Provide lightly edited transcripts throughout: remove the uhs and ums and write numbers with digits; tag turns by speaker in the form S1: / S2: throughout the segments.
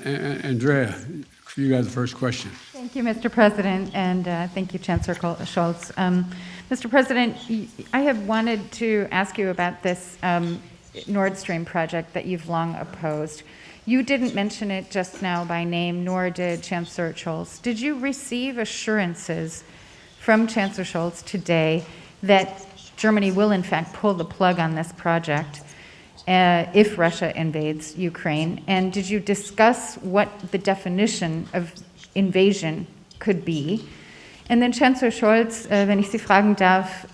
S1: Andrea, you got the first question.
S2: Thank you, Mr. President, and thank you, Chancellor Scholz. Mr. President, I have wanted to ask you about this Nordstream project that you've long opposed. You didn't mention it just now by name, nor did Chancellor Scholz. Did you receive assurances from Chancellor Scholz today that Germany will in fact pull the plug on this project if Russia invades Ukraine? And did you discuss what the definition of invasion could be? And then Chancellor Scholz, wenn ich Sie fragen darf.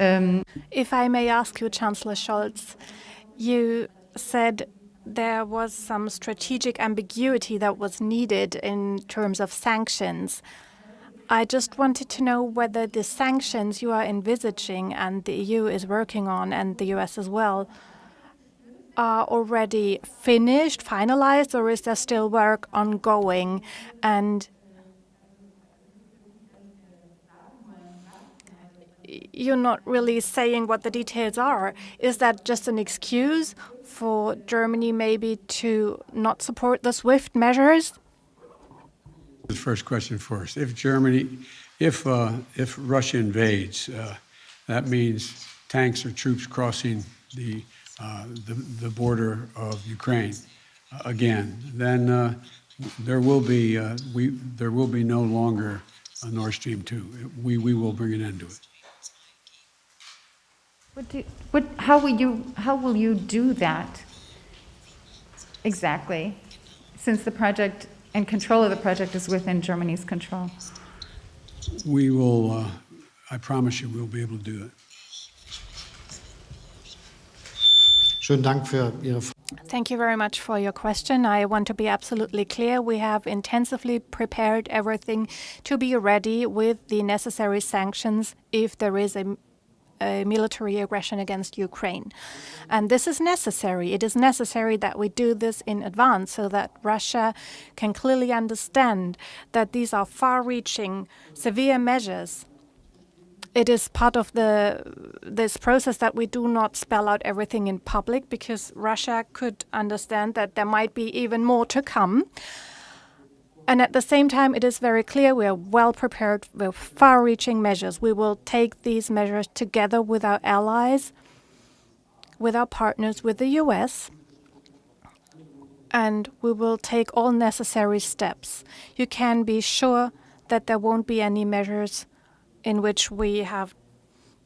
S3: If I may ask you, Chancellor Scholz, you said there was some strategic ambiguity that was needed in terms of sanctions. I just wanted to know whether the sanctions you are envisaging and the EU is working on, and the US as well, are already finished, finalized, or is there still work ongoing? And you're not really saying what the details are. Is that just an excuse for Germany maybe to not support the SWIFT measures?
S1: The first question first. If Russia invades, that means tanks or troops crossing the border of Ukraine again. Then there will be no longer a Nord Stream 2. We will bring an end to it.
S2: How will you do that exactly, since the project and control of the project is within Germany's control?
S1: We will, I promise you, we'll be able to do it.
S3: Thank you very much for your question. I want to be absolutely clear. We have intensively prepared everything to be ready with the necessary sanctions if there is a military aggression against Ukraine. And this is necessary. It is necessary that we do this in advance so that Russia can clearly understand that these are far-reaching, severe measures. It is part of this process that we do not spell out everything in public, because Russia could understand that there might be even more to come. And at the same time, it is very clear we are well prepared with far-reaching measures. We will take these measures together with our allies, with our partners, with the US, and we will take all necessary steps. You can be sure that there won't be any measures in which we have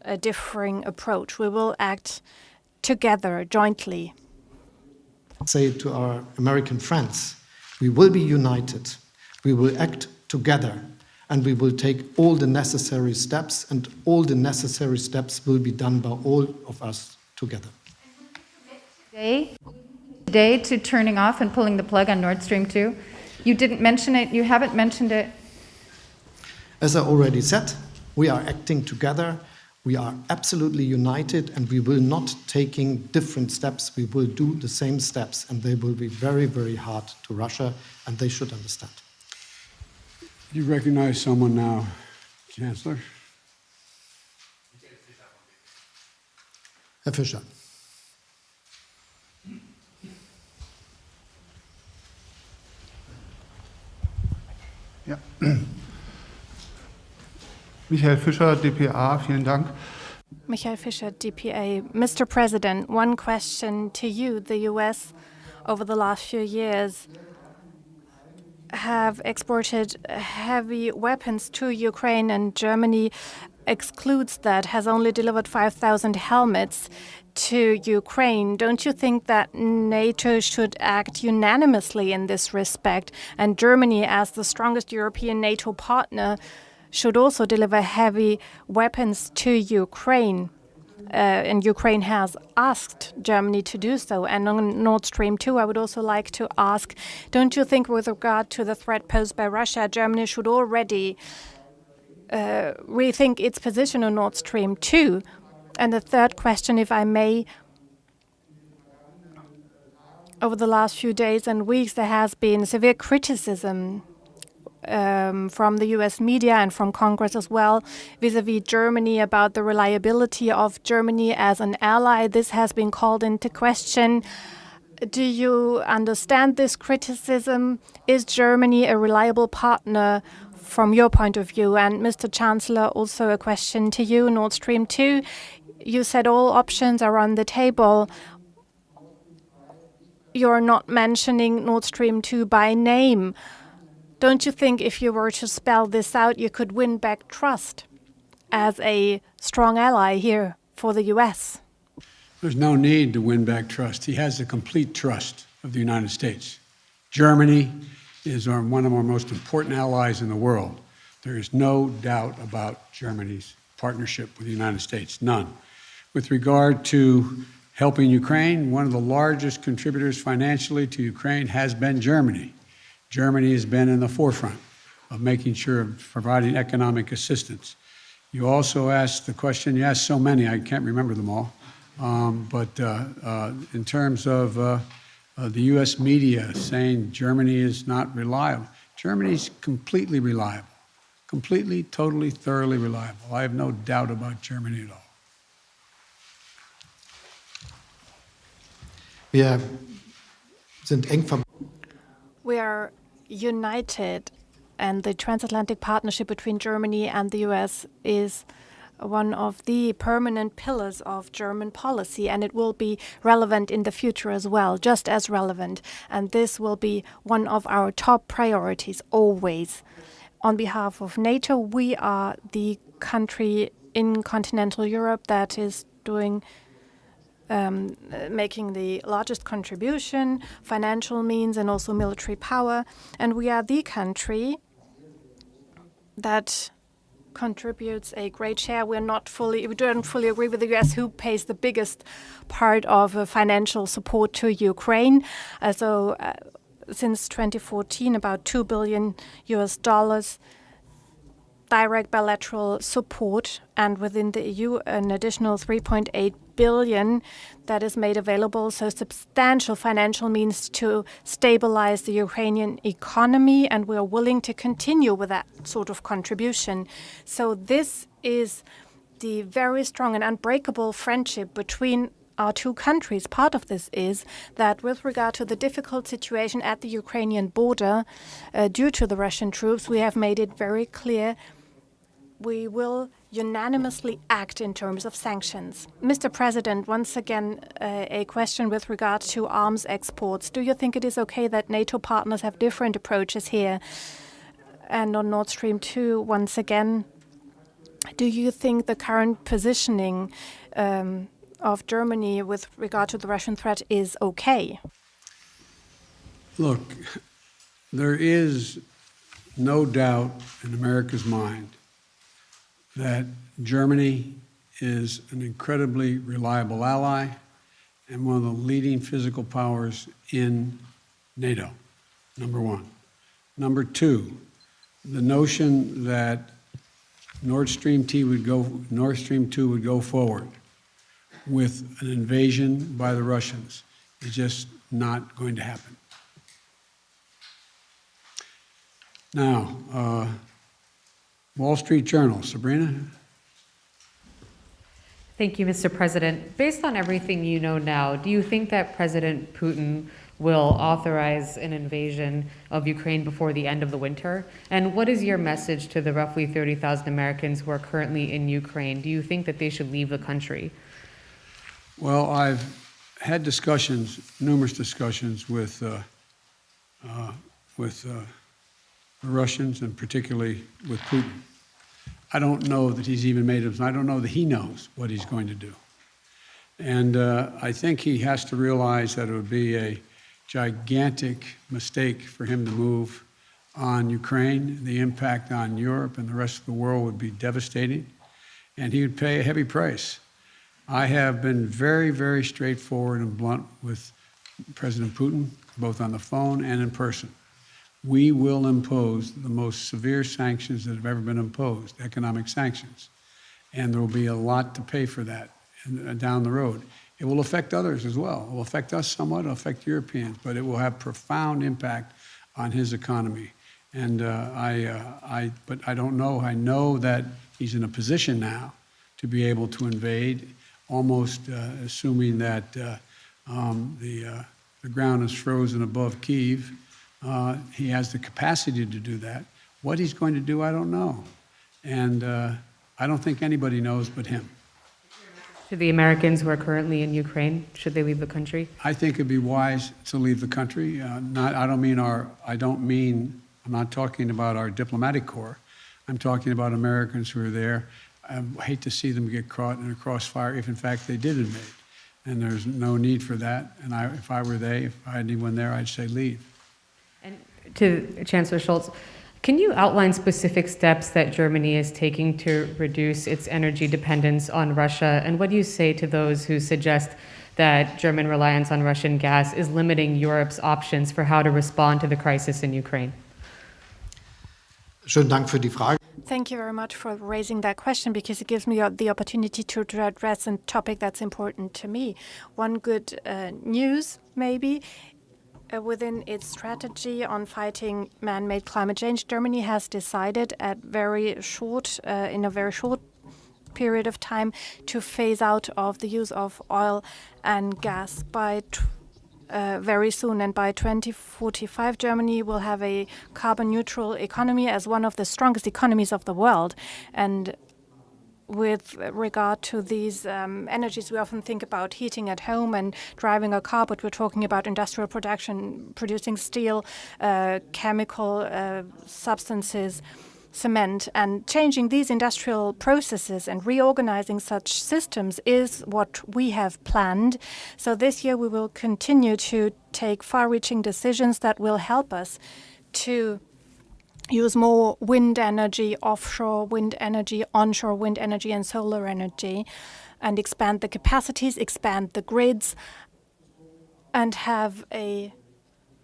S3: a differing approach. We will act together, jointly.
S4: Say to our American friends, we will be united. We will act together, and we will take all the necessary steps, and all the necessary steps will be done by all of us together.
S2: Today to turning off and pulling the plug on Nord Stream 2? You didn't mention it. You haven't mentioned it.
S4: As I already said, we are acting together. We are absolutely united, and we will not taking different steps. We will do the same steps, and they will be very, very hard to Russia, and they should understand.
S1: You recognize someone now, Chancellor?
S4: Herr Fischer.
S5: Ja. Michael Fischer, dpa, vielen Dank.
S3: Michael Fischer, dpa. Mr. President, one question to you. The US, over the last few years, have exported heavy weapons to Ukraine, and Germany excludes that, has only delivered 5,000 helmets to Ukraine. Don't you think that NATO should act unanimously in this respect, and Germany, as the strongest European NATO partner, should also deliver heavy weapons to Ukraine? And Ukraine has asked Germany to do so. And on Nord Stream 2, I would also like to ask, don't you think with regard to the threat posed by Russia, Germany should already rethink its position on Nord Stream 2? And the third question, if I may, over the last few days and weeks, there has been severe criticism from the US media and from Congress as well, vis-à-vis Germany, about the reliability of Germany as an ally. This has been called into question. Do you understand this criticism? Is Germany a reliable partner from your point of view? And Mr. Chancellor, also a question to you, Nord Stream 2. You said all options are on the table. You're not mentioning Nord Stream 2 by name. Don't you think if you were to spell this out, you could win back trust as a strong ally here for the US?
S1: There's no need to win back trust. He has the complete trust of the United States. Germany is one of our most important allies in the world. There is no doubt about Germany's partnership with the United States, none. With regard to helping Ukraine, one of the largest contributors financially to Ukraine has been Germany. Germany has been in the forefront of making sure of providing economic assistance. You also asked the question, you asked so many, I can't remember them all. But in terms of the U.S. media saying Germany is not reliable, Germany's completely reliable, completely, totally, thoroughly reliable. I have no doubt about Germany at all.
S3: We are united, and the transatlantic partnership between Germany and the US is one of the permanent pillars of German policy, and it will be relevant in the future as well, just as relevant. And this will be one of our top priorities always. On behalf of NATO, we are the country in continental Europe that is making the largest contribution, financial means, and also military power. And we are the country that contributes a great share. We don't fully agree with the US who pays the biggest part of financial support to Ukraine. Since 2014, about $2 billion direct bilateral support, and within the EU, an additional 3.8 billion that is made available. So substantial financial means to stabilize the Ukrainian economy, and we are willing to continue with that sort of contribution. So this is the very strong and unbreakable friendship between our two countries. Part of this is that with regard to the difficult situation at the Ukrainian border due to the Russian troops, we have made it very clear we will unanimously act in terms of sanctions. Mr. President, once again, a question with regard to arms exports. Do you think it is okay that NATO partners have different approaches here? And on Nord Stream 2, once again, do you think the current positioning of Germany with regard to the Russian threat is okay?
S1: Look, there is no doubt in America's mind that Germany is an incredibly reliable ally and one of the leading physical powers in NATO, number one. Number two, the notion that Nord Stream 2 would go forward with an invasion by the Russians is just not going to happen. Now, Wall Street Journal, Sabrina?
S6: Thank you, Mr. President. Based on everything you know now, do you think that President Putin will authorize an invasion of Ukraine before the end of the winter? And what is your message to the roughly 30,000 Americans who are currently in Ukraine? Do you think that they should leave the country?
S1: Well, I've had discussions, numerous discussions with the Russians, and particularly with Putin. I don't know that he's even made it. I don't know that he knows what he's going to do. And I think he has to realize that it would be a gigantic mistake for him to move on Ukraine. The impact on Europe and the rest of the world would be devastating, and he would pay a heavy price. I have been very, very straightforward and blunt with President Putin, both on the phone and in person. We will impose the most severe sanctions that have ever been imposed, economic sanctions. And there will be a lot to pay for that down the road. It will affect others as well. It will affect us somewhat, it will affect Europeans, but it will have profound impact on his economy. And but I don't know. I know that he's in a position now to be able to invade, almost assuming that the ground is frozen above Kyiv. He has the capacity to do that. What he's going to do, I don't know. And I don't think anybody knows but him.
S6: To the Americans who are currently in Ukraine, should they leave the country?
S1: I think it'd be wise to leave the country. I'm not talking about our diplomatic corps. I'm talking about Americans who are there. I hate to see them get caught in a crossfire if in fact they did invade. And there's no need for that. And if I had anyone there, I'd say leave.
S6: And to Chancellor Scholz, can you outline specific steps that Germany is taking to reduce its energy dependence on Russia? And what do you say to those who suggest that German reliance on Russian gas is limiting Europe's options for how to respond to the crisis in Ukraine?
S4: Schönen Dank für die Frage.
S3: Thank you very much for raising that question, because it gives me the opportunity to address a topic that's important to me. One good news, maybe, within its strategy on fighting man-made climate change, Germany has decided in a very short period of time to phase out of the use of oil and gas by very soon. And by 2045, Germany will have a carbon-neutral economy as one of the strongest economies of the world. And with regard to these energies, we often think about heating at home and driving a car, but we're talking about industrial production, producing steel, chemical substances, cement. And changing these industrial processes and reorganizing such systems is what we have planned. So this year we will continue to take far-reaching decisions that will help us to use more wind energy, offshore wind energy, onshore wind energy, and solar energy, and expand the capacities, expand the grids, and have a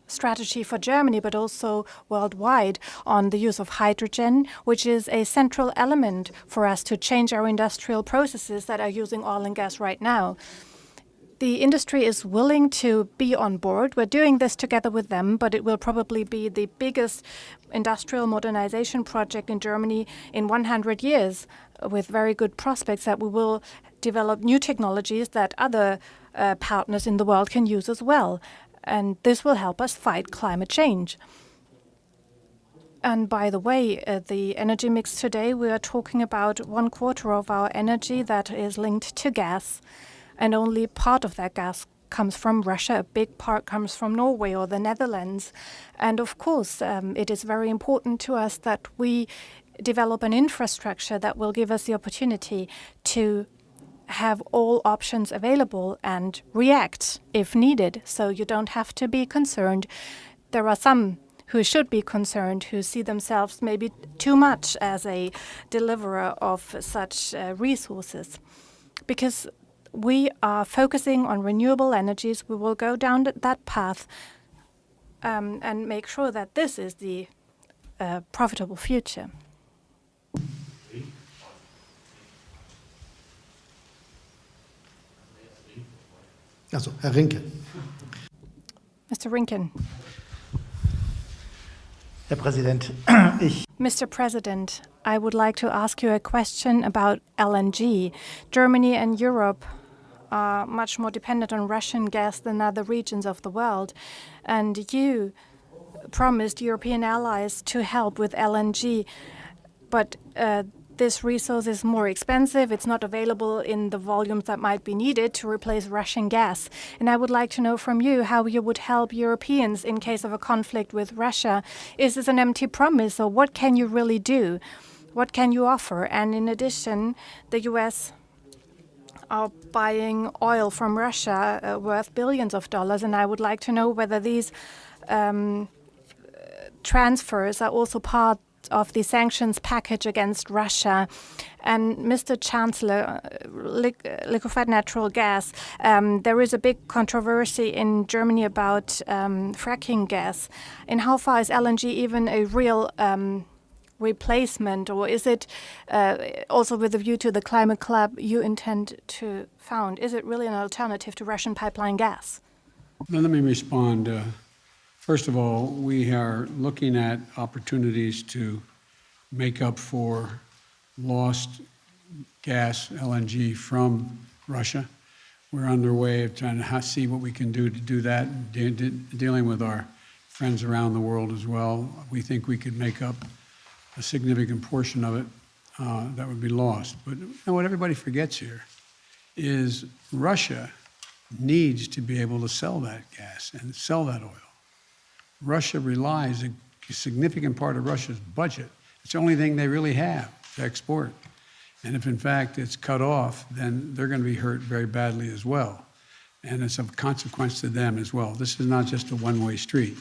S3: strategy for Germany, but also worldwide, on the use of hydrogen, which is a central element for us to change our industrial processes that are using oil and gas right now. The industry is willing to be on board. We're doing this together with them, but it will probably be the biggest industrial modernization project in Germany in 100 years, with very good prospects that we will develop new technologies that other partners in the world can use as well. And this will help us fight climate change. And by the way, the energy mix today, we are talking about 1/4 of our energy that is linked to gas. And only part of that gas comes from Russia. A big part comes from Norway or the Netherlands. And of course, it is very important to us that we develop an infrastructure that will give us the opportunity to have all options available and react if needed. So you don't have to be concerned. There are some who should be concerned, who see themselves maybe too much as a deliverer of such resources. Because we are focusing on renewable energies. We will go down that path and make sure that this is the profitable future.
S4: Also, Herr Rinke.
S3: Mr. Rinken.
S7: Herr Präsident,
S3: Mr. President, I would like to ask you a question about LNG. Germany and Europe are much more dependent on Russian gas than other regions of the world. And you promised European allies to help with LNG, but this resource is more expensive. It's not available in the volumes that might be needed to replace Russian gas. And I would like to know from you how you would help Europeans in case of a conflict with Russia. Is this an empty promise, or what can you really do? What can you offer? And in addition, the US are buying oil from Russia worth billions of dollars, and I would like to know whether these transfers are also part of the sanctions package against Russia. And Mr. Chancellor, liquefied natural gas, there is a big controversy in Germany about fracking gas. And how far is LNG even a real replacement, or is it also with a view to the climate club you intend to found? Is it really an alternative to Russian pipeline gas?
S1: Let me respond. First of all, we are looking at opportunities to make up for lost gas, LNG, from Russia. we're underway of trying to see what we can do to do that, dealing with our friends around the world as well. We think we could make up a significant portion of it that would be lost. But you know what everybody forgets here is Russia needs to be able to sell that gas and sell that oil. Russia relies, a significant part of Russia's budget, it's the only thing they really have to export. And if in fact it's cut off, then they're going to be hurt very badly as well. And it's of consequence to them as well. This is not just a one-way street.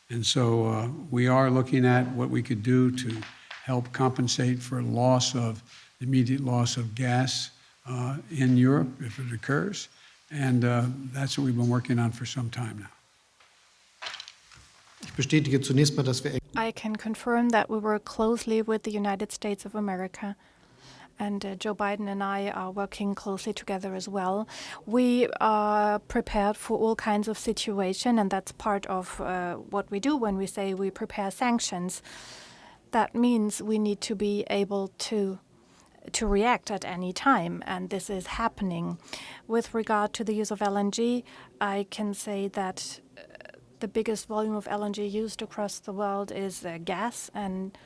S1: And so we are looking at what we could do to help compensate for immediate loss of gas in Europe if it occurs. And that's what we've been working on for some time now.
S4: Ich bestätige zunächst mal, dass wir
S3: I can confirm that we work closely with the United States of America. And Joe Biden and I are working closely together as well. We are prepared for all kinds of situations, and that's part of what we do when we say we prepare sanctions. That means we need to be able to react at any time, and this is happening. With regard to the use of LNG, I can say that the biggest volume of LNG used across the world is gas, and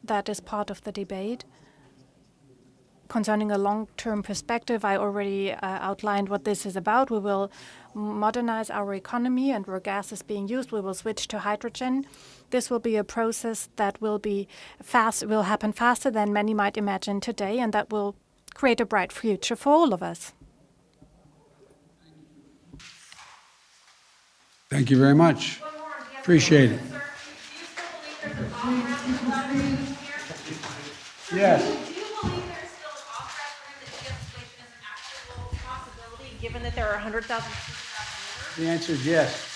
S3: that is part of the debate. Concerning a long-term perspective, I already outlined what this is about. We will modernize our economy, and where gas is being used, we will switch to hydrogen. This will be a process that will happen faster than many might imagine today, and that will create a bright future for all of us.
S1: Thank you very much. Appreciate it. Yes.
S7: Given that there are 100,000
S1: The answer is yes.